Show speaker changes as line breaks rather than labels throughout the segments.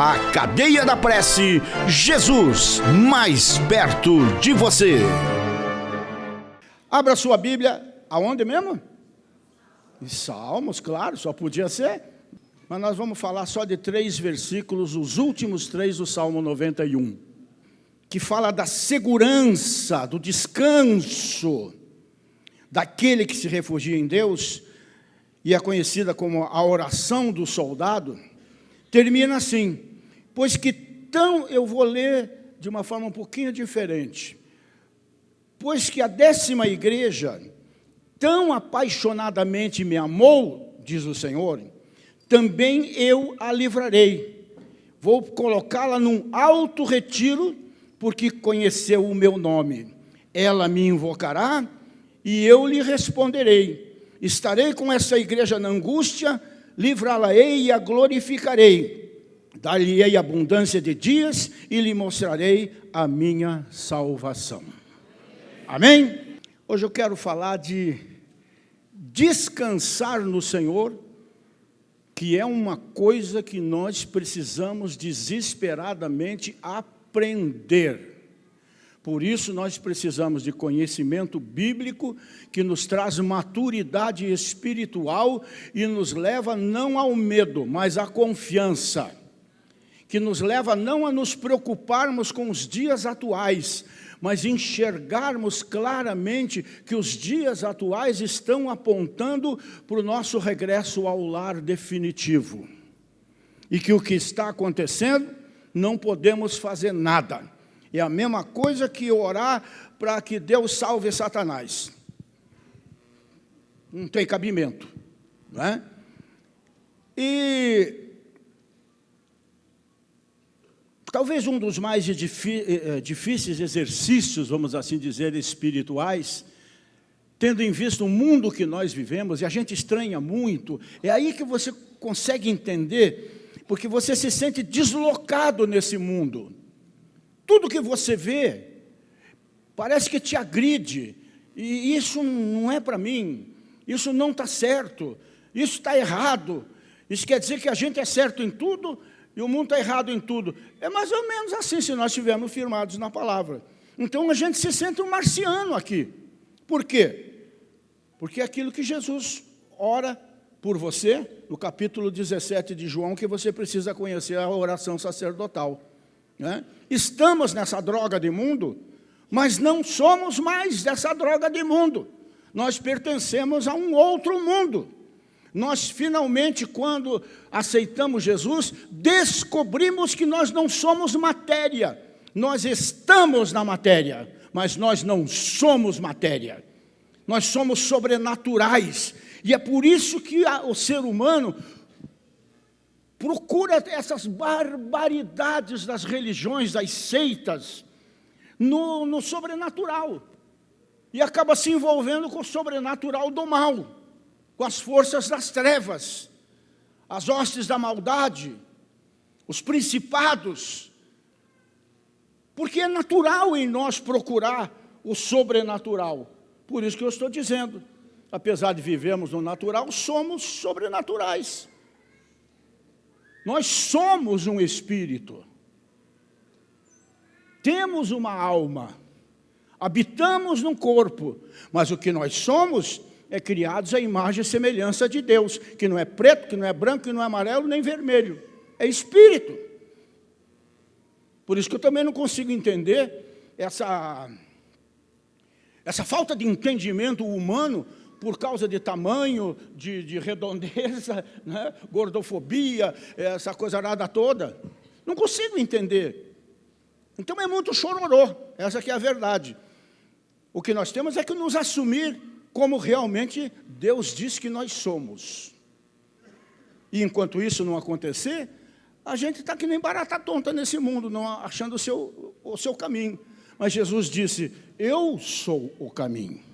A Cadeia da Prece, Jesus mais perto de você. Abra sua Bíblia, aonde mesmo? Em Salmos, claro, só podia ser. Mas nós vamos falar só de 3 versículos, os últimos 3 do Salmo 91, que fala da segurança, do descanso daquele que se refugia em Deus, e é conhecida como a oração do soldado. Termina assim: pois que tão, eu vou ler de uma forma um pouquinho diferente, pois que a 10ª igreja tão apaixonadamente me amou, diz o Senhor, também eu a livrarei. Vou colocá-la num alto retiro, porque conheceu o meu nome. Ela me invocará e eu lhe responderei. Estarei com essa igreja na angústia, livrá-la-ei e a glorificarei. Dar-lhe-ei abundância de dias e lhe mostrarei a minha salvação. Amém? Hoje eu quero falar de descansar no Senhor, que é uma coisa que nós precisamos desesperadamente aprender. Por isso nós precisamos de conhecimento bíblico que nos traz maturidade espiritual e nos leva não ao medo, mas à confiança, que nos leva não a nos preocuparmos com os dias atuais, mas enxergarmos claramente que os dias atuais estão apontando para o nosso regresso ao lar definitivo. E que o que está acontecendo, não podemos fazer nada. É a mesma coisa que orar para que Deus salve Satanás. Não tem cabimento, não é? E talvez um dos mais difíceis exercícios, vamos assim dizer, espirituais, tendo em vista o mundo que nós vivemos, e a gente estranha muito, é aí que você consegue entender, porque você se sente deslocado nesse mundo. Tudo que você vê parece que te agride, e isso não é para mim, isso não está certo, isso está errado. Isso quer dizer que a gente é certo em tudo e o mundo está errado em tudo. É mais ou menos assim, se nós estivermos firmados na palavra. Então a gente se sente um marciano aqui. Por quê? Porque é aquilo que Jesus ora por você, no capítulo 17 de João, que você precisa conhecer a oração sacerdotal. Né? Estamos nessa droga de mundo, mas não somos mais dessa droga de mundo. Nós pertencemos a um outro mundo. Nós finalmente, quando aceitamos Jesus, descobrimos que nós não somos matéria. Nós estamos na matéria, mas nós não somos matéria. Nós somos sobrenaturais. E é por isso que o ser humano procura essas barbaridades das religiões, das seitas, no sobrenatural. E acaba se envolvendo com o sobrenatural do mal, com as forças das trevas, as hostes da maldade, os principados. Porque é natural em nós procurar o sobrenatural. Por isso que eu estou dizendo, apesar de vivermos no natural, somos sobrenaturais. Nós somos um espírito, temos uma alma, habitamos num corpo, mas o que nós somos é criados à imagem e semelhança de Deus, que não é preto, que não é branco, que não é amarelo, nem vermelho, é espírito. Por isso que eu também não consigo entender essa falta de entendimento humano, por causa de tamanho, de redondeza, né? Gordofobia, essa coisa arada toda. Não consigo entender. Então é muito chororô, essa que é a verdade. O que nós temos é que nos assumir como realmente Deus diz que nós somos. E enquanto isso não acontecer, a gente está que nem barata tonta nesse mundo, não achando o seu caminho. Mas Jesus disse: eu sou o caminho.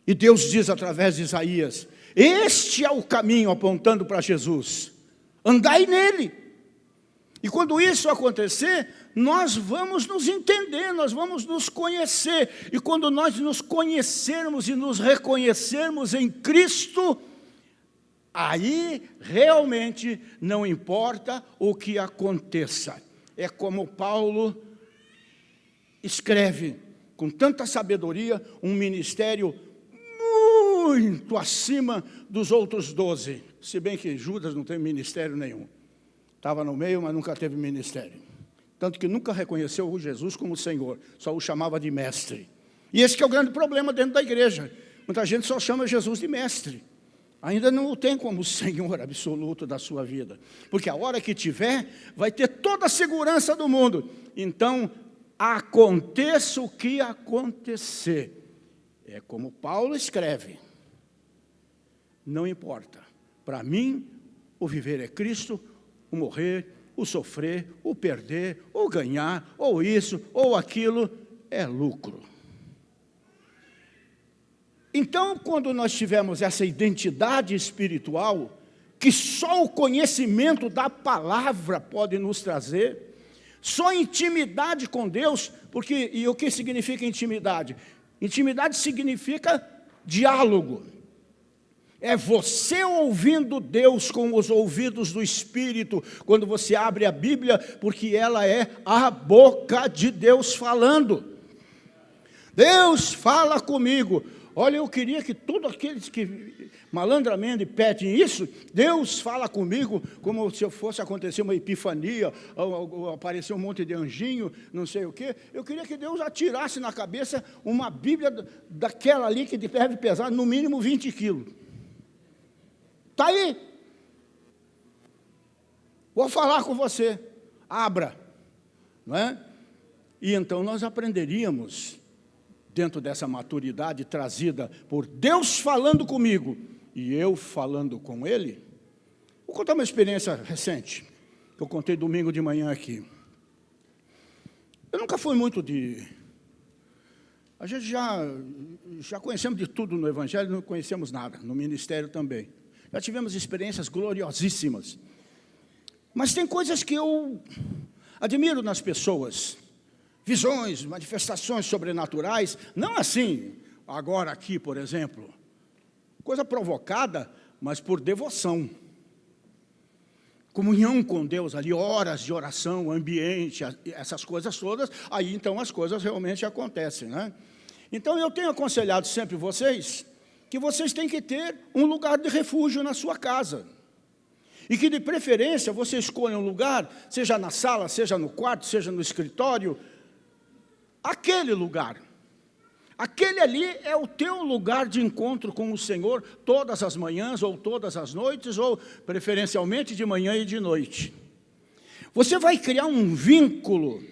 E Deus diz através de Isaías: este é o caminho, apontando para Jesus. Andai nele. E quando isso acontecer, nós vamos nos entender, nós vamos nos conhecer. E quando nós nos conhecermos e nos reconhecermos em Cristo, aí realmente não importa o que aconteça. É como Paulo escreve, com tanta sabedoria, um ministério muito acima dos outros 12. Se bem que Judas não tem ministério nenhum. Estava no meio, mas nunca teve ministério. Tanto que nunca reconheceu o Jesus como Senhor, só o chamava de mestre. E esse que é o grande problema dentro da igreja. Muita gente só chama Jesus de mestre. Ainda não o tem como Senhor absoluto da sua vida. Porque a hora que tiver, vai ter toda a segurança do mundo. Então, aconteça o que acontecer. É como Paulo escreve. Não importa. Para mim, o viver é Cristo, o morrer, o sofrer, o perder, ou ganhar, ou isso, ou aquilo, é lucro. Então, quando nós tivermos essa identidade espiritual, que só o conhecimento da palavra pode nos trazer, só intimidade com Deus, porque, e o que significa intimidade? Intimidade significa diálogo. É você ouvindo Deus com os ouvidos do Espírito, quando você abre a Bíblia, porque ela é a boca de Deus falando. Deus fala comigo. Olha, eu queria que todos aqueles que malandramente pedem isso, Deus fala comigo, como se fosse acontecer uma epifania, ou aparecer um monte de anjinho, não sei o quê. Eu queria que Deus atirasse na cabeça uma Bíblia daquela ali que deve pesar no mínimo 20 quilos. Está aí. Vou falar com você. Abra. Não é? E então nós aprenderíamos, dentro dessa maturidade trazida por Deus falando comigo e eu falando com Ele. Vou contar uma experiência recente, que eu contei domingo de manhã aqui. Eu nunca fui muito de... A gente já conhecemos de tudo no Evangelho, não conhecemos nada, no ministério também. Já tivemos experiências gloriosíssimas. Mas tem coisas que eu admiro nas pessoas. Visões, manifestações sobrenaturais, não assim, agora aqui, por exemplo. Coisa provocada, mas por devoção. Comunhão com Deus ali, horas de oração, ambiente, essas coisas todas, aí então as coisas realmente acontecem, né? Então eu tenho aconselhado sempre vocês, que vocês têm que ter um lugar de refúgio na sua casa. E que de preferência você escolha um lugar, seja na sala, seja no quarto, seja no escritório, aquele lugar. Aquele ali é o teu lugar de encontro com o Senhor, todas as manhãs, ou todas as noites, ou preferencialmente de manhã e de noite. Você vai criar um vínculo,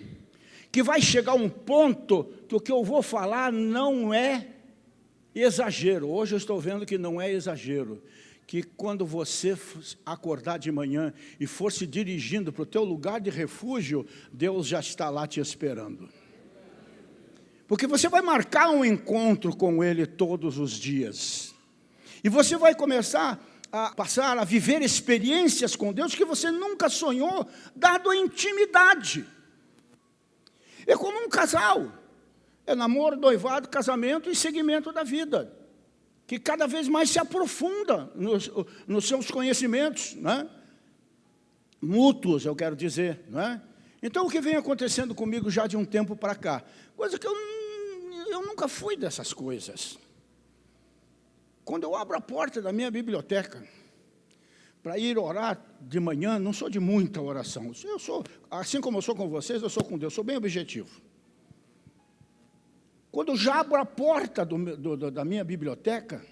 que vai chegar a um ponto, que o que eu vou falar não é exagero. Hoje eu estou vendo que não é exagero. Que quando você acordar de manhã e for se dirigindo para o teu lugar de refúgio, Deus já está lá te esperando. Porque você vai marcar um encontro com Ele todos os dias. E você vai começar a passar a viver experiências com Deus que você nunca sonhou, dado a intimidade. É como um casal. É namoro, noivado, casamento e seguimento da vida. Que cada vez mais se aprofunda nos seus conhecimentos, né? Mútuos, eu quero dizer, né? Então, o que vem acontecendo comigo já de um tempo para cá? Coisa que eu nunca fui dessas coisas. Quando eu abro a porta da minha biblioteca para ir orar de manhã, não sou de muita oração. Eu sou, assim como eu sou com vocês, eu sou com Deus, sou bem objetivo. Quando eu já abro a porta da minha biblioteca,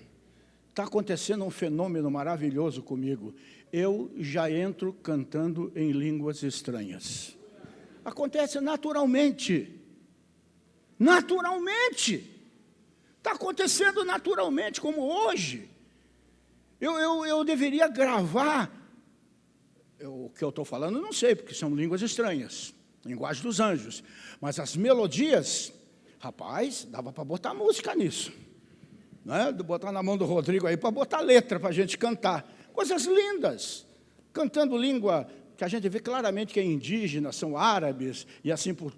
está acontecendo um fenômeno maravilhoso comigo. Eu já entro cantando em línguas estranhas. Acontece naturalmente. Naturalmente. Está acontecendo naturalmente, como hoje. Eu deveria gravar. O que eu estou falando, não sei, porque são línguas estranhas. Linguagem dos anjos. Mas as melodias... Rapaz, dava para botar música nisso. Né? Botar na mão do Rodrigo aí para botar letra para a gente cantar. Coisas lindas. Cantando língua que a gente vê claramente que é indígena, são árabes, e assim por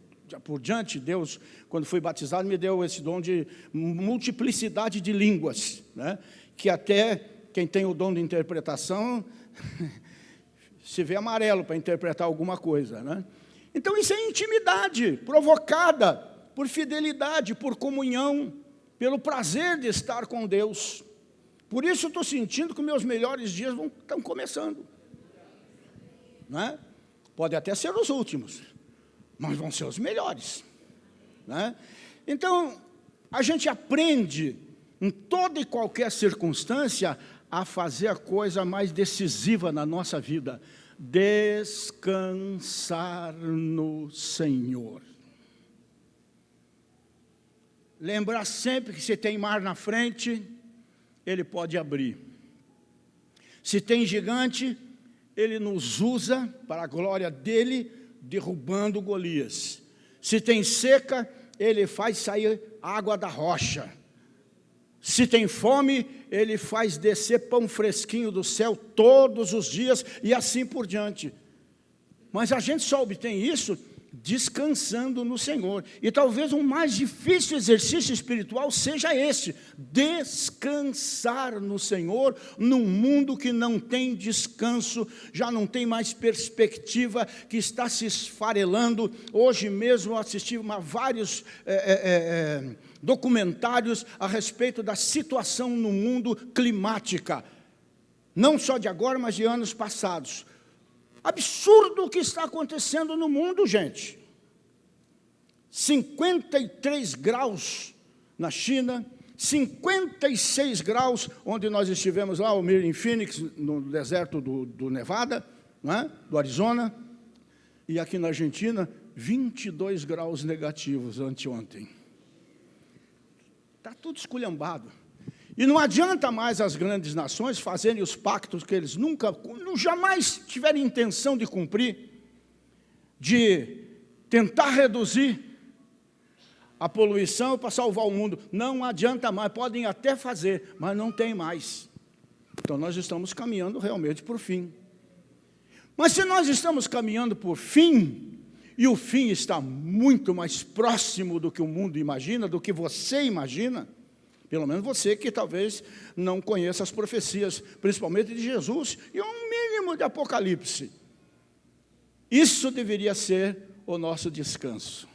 diante. Deus, quando fui batizado, me deu esse dom de multiplicidade de línguas, né? que quem tem o dom de interpretação, se vê amarelo para interpretar alguma coisa, né? Então, isso é intimidade provocada por fidelidade, por comunhão, pelo prazer de estar com Deus. Por isso eu estou sentindo que meus melhores dias estão começando. Né? Pode até ser os últimos, mas vão ser os melhores. Né? Então, a gente aprende, em toda e qualquer circunstância, a fazer a coisa mais decisiva na nossa vida: descansar no Senhor. Lembrar sempre que se tem mar na frente, Ele pode abrir. Se tem gigante, Ele nos usa para a glória dEle, derrubando Golias. Se tem seca, Ele faz sair água da rocha. Se tem fome, Ele faz descer pão fresquinho do céu todos os dias e assim por diante. Mas a gente só obtém isso descansando no Senhor. E talvez o mais difícil exercício espiritual seja esse: descansar no Senhor, num mundo que não tem descanso, já não tem mais perspectiva, que está se esfarelando. Hoje mesmo eu assisti a vários documentários a respeito da situação no mundo climática, não só de agora, mas de anos passados. Absurdo o que está acontecendo no mundo, gente. 53 graus na China, 56 graus onde nós estivemos lá, em Phoenix, no deserto do Nevada, né, do Arizona, e aqui na Argentina, 22 graus negativos anteontem. Está tudo esculhambado. E não adianta mais as grandes nações fazerem os pactos que eles jamais tiveram intenção de cumprir, de tentar reduzir a poluição para salvar o mundo. Não adianta mais, podem até fazer, mas não tem mais. Então nós estamos caminhando realmente para o fim. Mas se nós estamos caminhando por fim, e o fim está muito mais próximo do que o mundo imagina, do que você imagina, pelo menos você que talvez não conheça as profecias, principalmente de Jesus, e um mínimo de Apocalipse. Isso deveria ser o nosso descanso.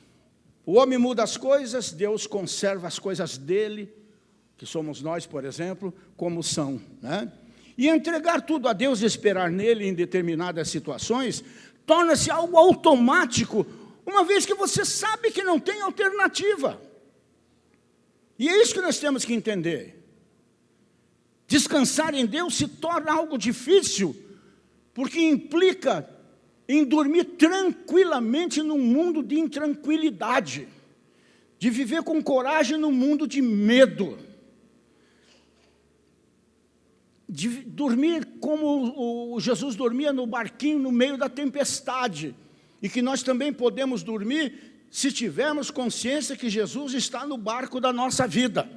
O homem muda as coisas, Deus conserva as coisas dele, que somos nós, por exemplo, como são. Né? E entregar tudo a Deus e esperar nele em determinadas situações, torna-se algo automático, uma vez que você sabe que não tem alternativa. E é isso que nós temos que entender. Descansar em Deus se torna algo difícil, porque implica em dormir tranquilamente num mundo de intranquilidade, de viver com coragem num mundo de medo, de dormir como o Jesus dormia no barquinho no meio da tempestade, e que nós também podemos dormir se tivermos consciência que Jesus está no barco da nossa vida.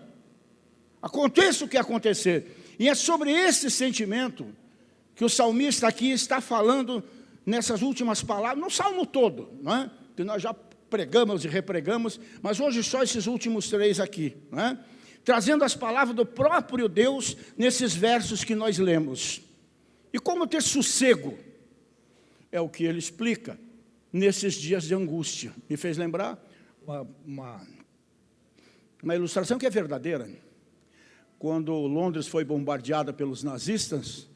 Aconteça o que acontecer. E é sobre esse sentimento que o salmista aqui está falando nessas últimas palavras, no salmo todo, não é? Que nós já pregamos e repregamos, mas hoje só esses últimos 3 aqui, não é? Trazendo as palavras do próprio Deus nesses versos que nós lemos. E como ter sossego? É o que ele explica nesses dias de angústia. Me fez lembrar uma ilustração que é verdadeira. Quando Londres foi bombardeada pelos nazistas,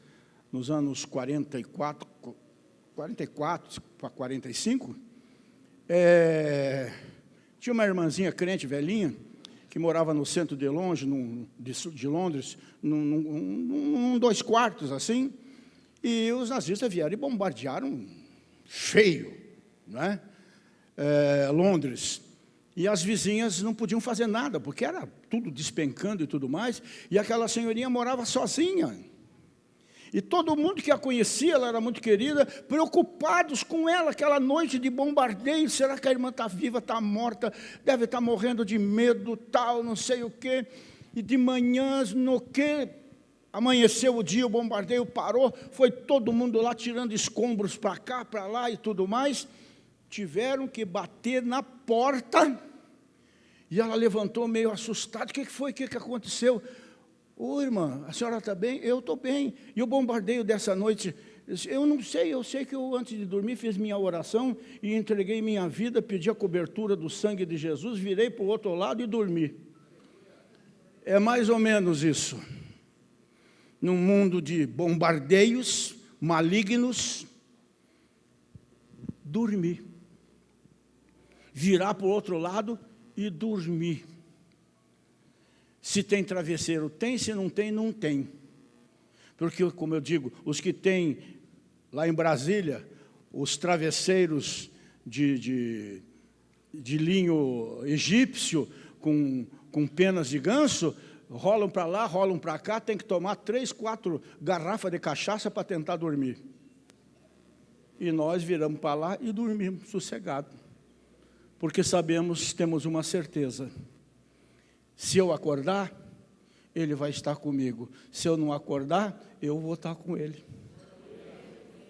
nos anos 44 para 45, tinha uma irmãzinha crente velhinha, que morava no centro de Londres, num 2 quartos, assim, e os nazistas vieram e bombardearam feio, né? Londres. E as vizinhas não podiam fazer nada, porque era tudo despencando e tudo mais, e aquela senhorinha morava sozinha. E todo mundo que a conhecia, ela era muito querida, preocupados com ela, aquela noite de bombardeio: será que a irmã está viva, está morta, deve estar morrendo de medo, tal, não sei o quê. E de manhã, no que amanheceu o dia, o bombardeio parou, foi todo mundo lá tirando escombros para cá, para lá e tudo mais. Tiveram que bater na porta, e ela levantou meio assustada: o que foi, o que aconteceu? Ô, irmã, a senhora está bem? Eu estou bem. E o bombardeio dessa noite, eu não sei, eu sei que eu, antes de dormir, fiz minha oração e entreguei minha vida, pedi a cobertura do sangue de Jesus, virei para o outro lado e dormi. É mais ou menos isso. Num mundo de bombardeios malignos, dormir. Virar para o outro lado e dormir. Se tem travesseiro, tem. Se não tem, não tem. Porque, como eu digo, os que têm, lá em Brasília, os travesseiros de linho egípcio, com penas de ganso, rolam para lá, rolam para cá, tem que tomar 3, 4 garrafas de cachaça para tentar dormir. E nós viramos para lá e dormimos sossegado. Porque sabemos, temos uma certeza. Se eu acordar, Ele vai estar comigo. Se eu não acordar, eu vou estar com Ele.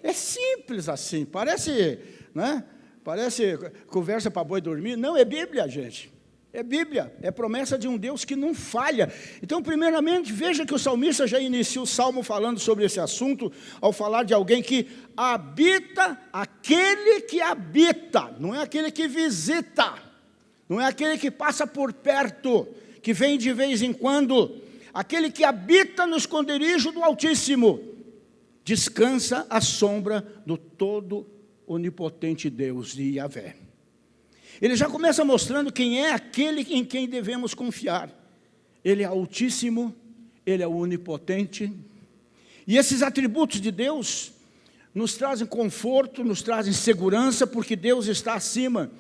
É simples assim, parece, né? Parece conversa para boi dormir. Não, é Bíblia, gente. É Bíblia, é promessa de um Deus que não falha. Então, primeiramente, veja que o salmista já inicia o salmo falando sobre esse assunto, ao falar de alguém que habita, aquele que habita, não é aquele que visita, não é aquele que passa por perto, que vem de vez em quando, aquele que habita no esconderijo do Altíssimo, descansa à sombra do todo onipotente Deus de Yahvé. Ele já começa mostrando quem é aquele em quem devemos confiar. Ele é altíssimo, Ele é onipotente. E esses atributos de Deus nos trazem conforto, nos trazem segurança, porque Deus está acima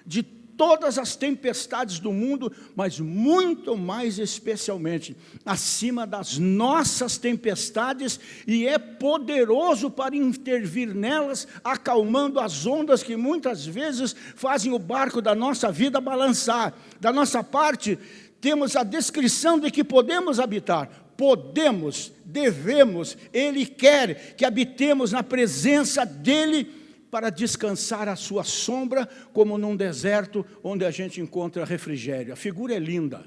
de todas as tempestades do mundo, mas muito mais especialmente acima das nossas tempestades, e é poderoso para intervir nelas, acalmando as ondas que muitas vezes fazem o barco da nossa vida balançar. Da nossa parte, temos a descrição de que podemos habitar. Podemos, devemos, Ele quer que habitemos na presença dEle, para descansar à sua sombra, como num deserto onde a gente encontra refrigério. A figura é linda.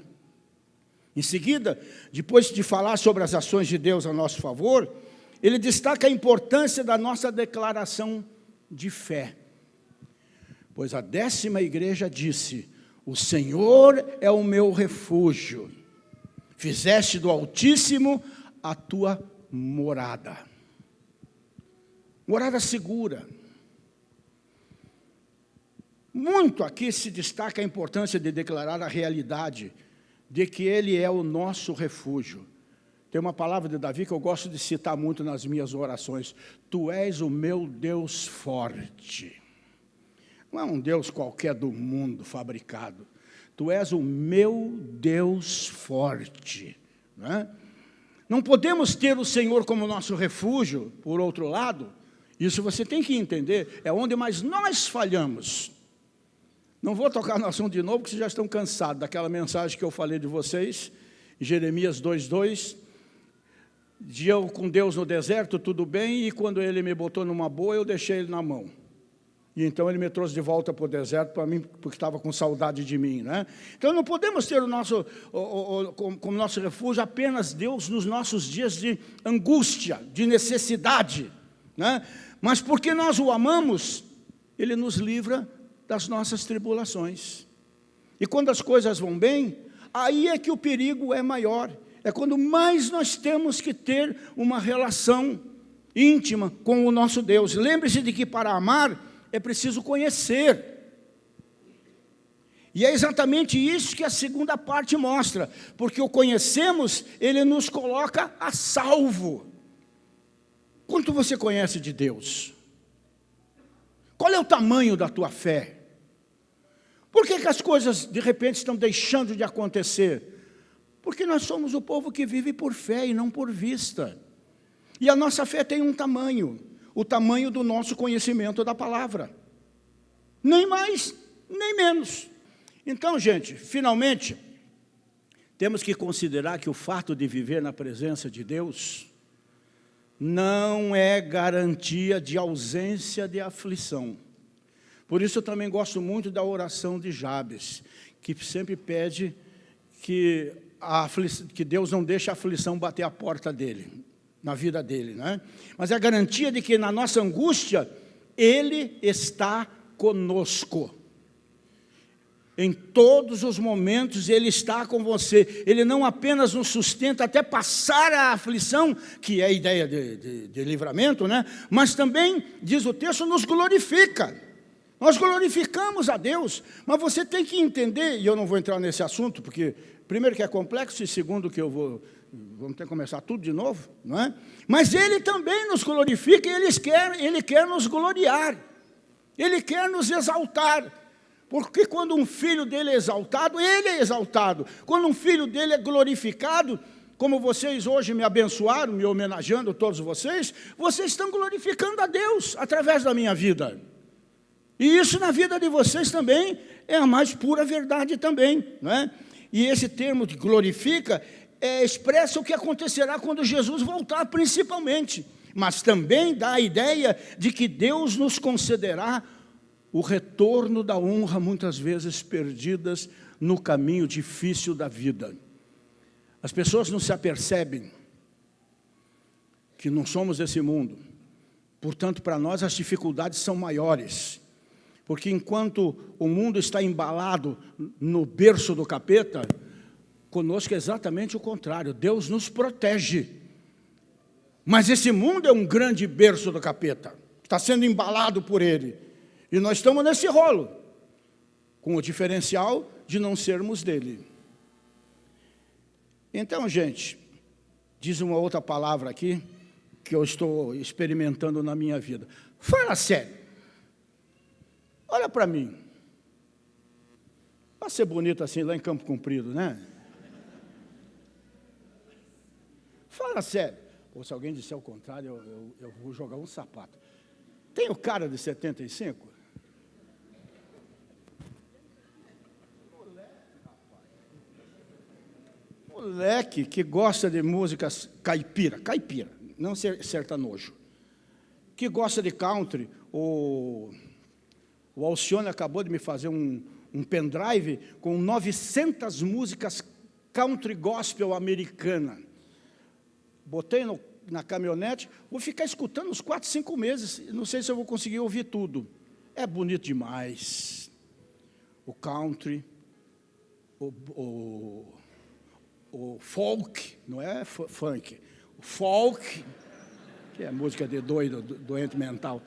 Em seguida, depois de falar sobre as ações de Deus a nosso favor, ele destaca a importância da nossa declaração de fé. Pois a 10ª igreja disse: o Senhor é o meu refúgio, fizeste do Altíssimo a tua morada. Morada segura. Muito aqui se destaca a importância de declarar a realidade de que Ele é o nosso refúgio. Tem uma palavra de Davi que eu gosto de citar muito nas minhas orações: Tu és o meu Deus forte. Não é um Deus qualquer do mundo fabricado. Tu és o meu Deus forte. Né? Não podemos ter o Senhor como nosso refúgio, por outro lado, isso você tem que entender, é onde mais nós falhamos. Não vou tocar no assunto de novo, porque vocês já estão cansados daquela mensagem que eu falei de vocês, Jeremias 2:2, de eu com Deus no deserto, tudo bem, e quando Ele me botou numa boa, eu deixei Ele na mão. E então Ele me trouxe de volta para o deserto, para mim, porque estava com saudade de mim. Né? Então não podemos ter como nosso refúgio apenas Deus nos nossos dias de angústia, de necessidade. Né? Mas porque nós o amamos, Ele nos livra das nossas tribulações. E quando as coisas vão bem, aí é que o perigo é maior. É quando mais nós temos que ter uma relação íntima com o nosso Deus. Lembre-se de que para amar é preciso conhecer. E é exatamente isso que a segunda parte mostra. Porque o conhecemos, ele nos coloca a salvo. Quanto você conhece de Deus? Qual é o tamanho da tua fé? Por que as coisas, de repente, estão deixando de acontecer? Porque nós somos o povo que vive por fé e não por vista. E a nossa fé tem um tamanho, o tamanho do nosso conhecimento da palavra. Nem mais, nem menos. Então, gente, finalmente, temos que considerar que o fato de viver na presença de Deus não é garantia de ausência de aflição. Por isso eu também gosto muito da oração de Jabes, que sempre pede que que Deus não deixa a aflição bater a porta dele, na vida dele, né? Mas é a garantia de que na nossa angústia, Ele está conosco. Em todos os momentos Ele está com você. Ele não apenas nos sustenta até passar a aflição, que é a ideia de livramento, né? Mas também, diz o texto, nos glorifica. Nós glorificamos a Deus, mas você tem que entender, e eu não vou entrar nesse assunto, porque primeiro que é complexo, e segundo que vamos ter que começar tudo de novo, não é? Mas Ele também nos glorifica, e Ele quer nos gloriar, Ele quer nos exaltar, porque quando um filho dele é exaltado, Ele é exaltado. Quando um filho dele é glorificado, como vocês hoje me abençoaram, me homenageando, todos vocês estão glorificando a Deus através da minha vida. E isso na vida de vocês também é a mais pura verdade também, não é? E esse termo de glorifica expressa o que acontecerá quando Jesus voltar, principalmente. Mas também dá a ideia de que Deus nos concederá o retorno da honra, muitas vezes perdidas no caminho difícil da vida. As pessoas não se apercebem que não somos desse mundo. Portanto, para nós as dificuldades são maiores. Porque enquanto o mundo está embalado no berço do capeta, conosco é exatamente o contrário. Deus nos protege. Mas esse mundo é um grande berço do capeta, que está sendo embalado por ele. E nós estamos nesse rolo, com o diferencial de não sermos dele. Então, gente, diz uma outra palavra aqui, que eu estou experimentando na minha vida. Fala sério. Olha para mim. Vai ser bonito assim lá em Campo Comprido, né? Fala sério. Ou se alguém disser o contrário, eu vou jogar um sapato. Tem o cara de 75? Moleque que gosta de músicas caipira, não sertanojo. Que gosta de country, o Alcione acabou de me fazer um pendrive com 900 músicas country gospel americana. Botei na caminhonete, vou ficar escutando uns 4, 5 meses, não sei se eu vou conseguir ouvir tudo. É bonito demais. O country, o folk, não é funk, o folk, que é música de doente mental,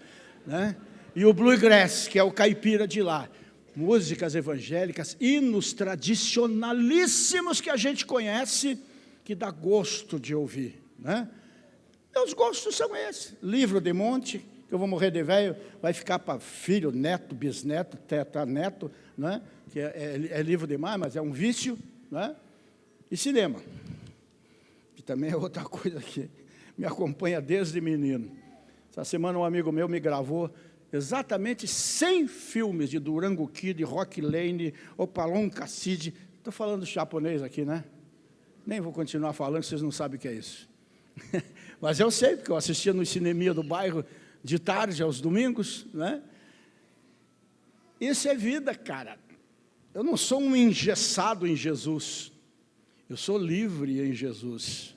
né? E o bluegrass, que é o caipira de lá. Músicas evangélicas, hinos tradicionalíssimos que a gente conhece, que dá gosto de ouvir, né? Meus gostos são esses. Livro de monte, que eu vou morrer de velho, vai ficar para filho, neto, bisneto, tetraneto, né? Que é livro demais, mas é um vício, né? E cinema, que também é outra coisa que me acompanha desde menino. Essa semana um amigo meu me gravou exatamente 100 filmes de Durango Kid, Rock Lane, Opalon Cassidi. Estou falando japonês aqui, né? Nem vou continuar falando, vocês não sabem o que é isso. Mas eu sei, porque eu assistia no cineminha do bairro de tarde, aos domingos, né? Isso é vida, cara. Eu não sou um engessado em Jesus. Eu sou livre em Jesus.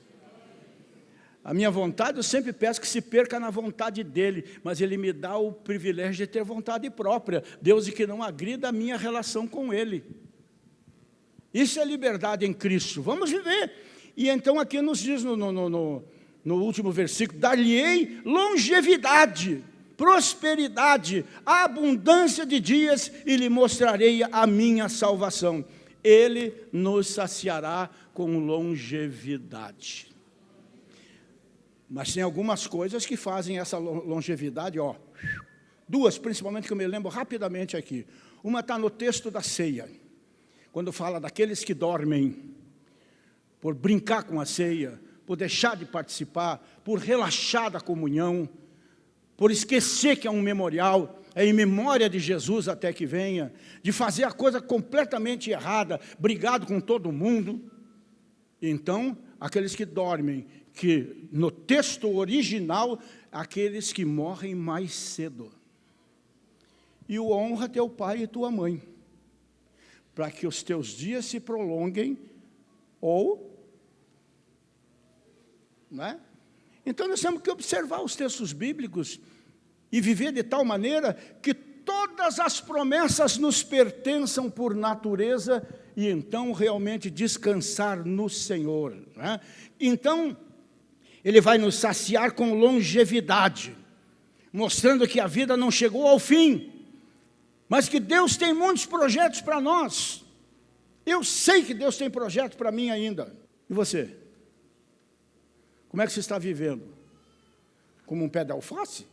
A minha vontade, eu sempre peço que se perca na vontade dEle, mas Ele me dá o privilégio de ter vontade própria. Deus, e que não agrida a minha relação com Ele. Isso é liberdade em Cristo. Vamos viver. E então aqui nos diz no último versículo, dar-lhe-ei longevidade, prosperidade, abundância de dias, e lhe mostrarei a minha salvação. Ele nos saciará com longevidade. Mas tem algumas coisas que fazem essa longevidade, ó. Duas, principalmente, que eu me lembro rapidamente aqui. Uma está no texto da ceia, quando fala daqueles que dormem, por brincar com a ceia, por deixar de participar, por relaxar da comunhão, por esquecer que é um memorial, é em memória de Jesus até que venha, de fazer a coisa completamente errada, brigado com todo mundo. Então, aqueles que dormem, que no texto original, aqueles que morrem mais cedo. E o honra teu pai e tua mãe, para que os teus dias se prolonguem, ou, não é? Então nós temos que observar os textos bíblicos e viver de tal maneira que todas as promessas nos pertençam por natureza e então realmente descansar no Senhor, né? Então, Ele vai nos saciar com longevidade, mostrando que a vida não chegou ao fim, mas que Deus tem muitos projetos para nós. Eu sei que Deus tem projeto para mim ainda. E você? Como é que você está vivendo? Como um pé de alface?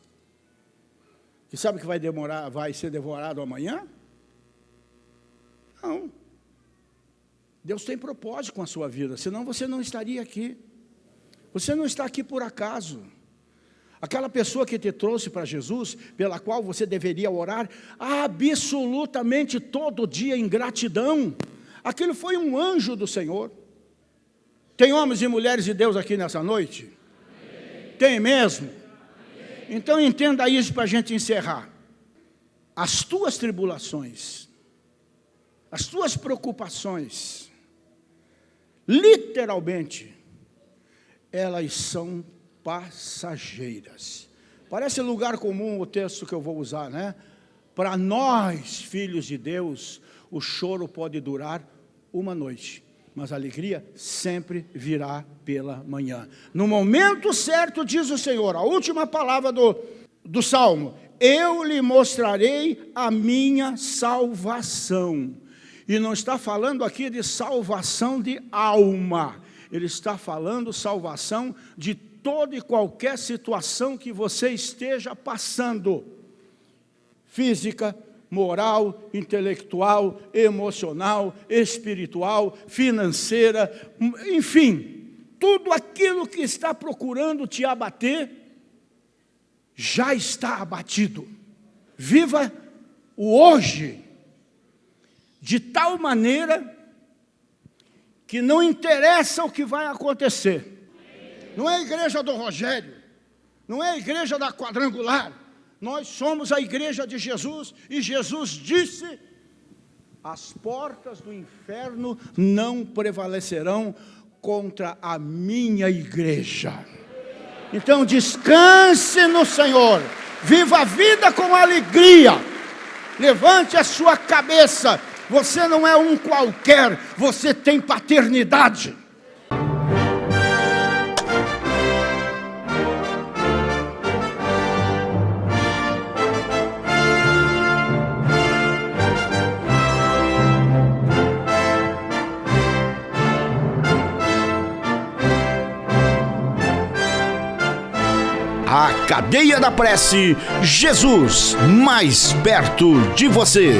Que sabe que vai ser devorado amanhã? Não. Deus tem propósito com a sua vida, senão você não estaria aqui. Você não está aqui por acaso. Aquela pessoa que te trouxe para Jesus, pela qual você deveria orar absolutamente todo dia em gratidão, aquilo foi um anjo do Senhor. Tem homens e mulheres de Deus aqui nessa noite? Amém. Tem mesmo? Amém. Então entenda isso para a gente encerrar. As tuas tribulações, as tuas preocupações, literalmente, elas são passageiras. Parece lugar comum o texto que eu vou usar, né? Para nós, filhos de Deus, o choro pode durar uma noite, mas a alegria sempre virá pela manhã. No momento certo, diz o Senhor, a última palavra do Salmo, eu lhe mostrarei a minha salvação. E não está falando aqui de salvação de alma, ele está falando salvação de toda e qualquer situação que você esteja passando, física, moral, intelectual, emocional, espiritual, financeira, enfim, tudo aquilo que está procurando te abater, já está abatido. Viva o hoje, de tal maneira que não interessa o que vai acontecer. Não é a igreja do Rogério, não é a igreja da Quadrangular, nós somos a igreja de Jesus, e Jesus disse, as portas do inferno não prevalecerão contra a minha igreja. Então descanse no Senhor, viva a vida com alegria, levante a sua cabeça, você não é um qualquer, você tem paternidade.
A Cadeia da Prece, Jesus mais perto de você.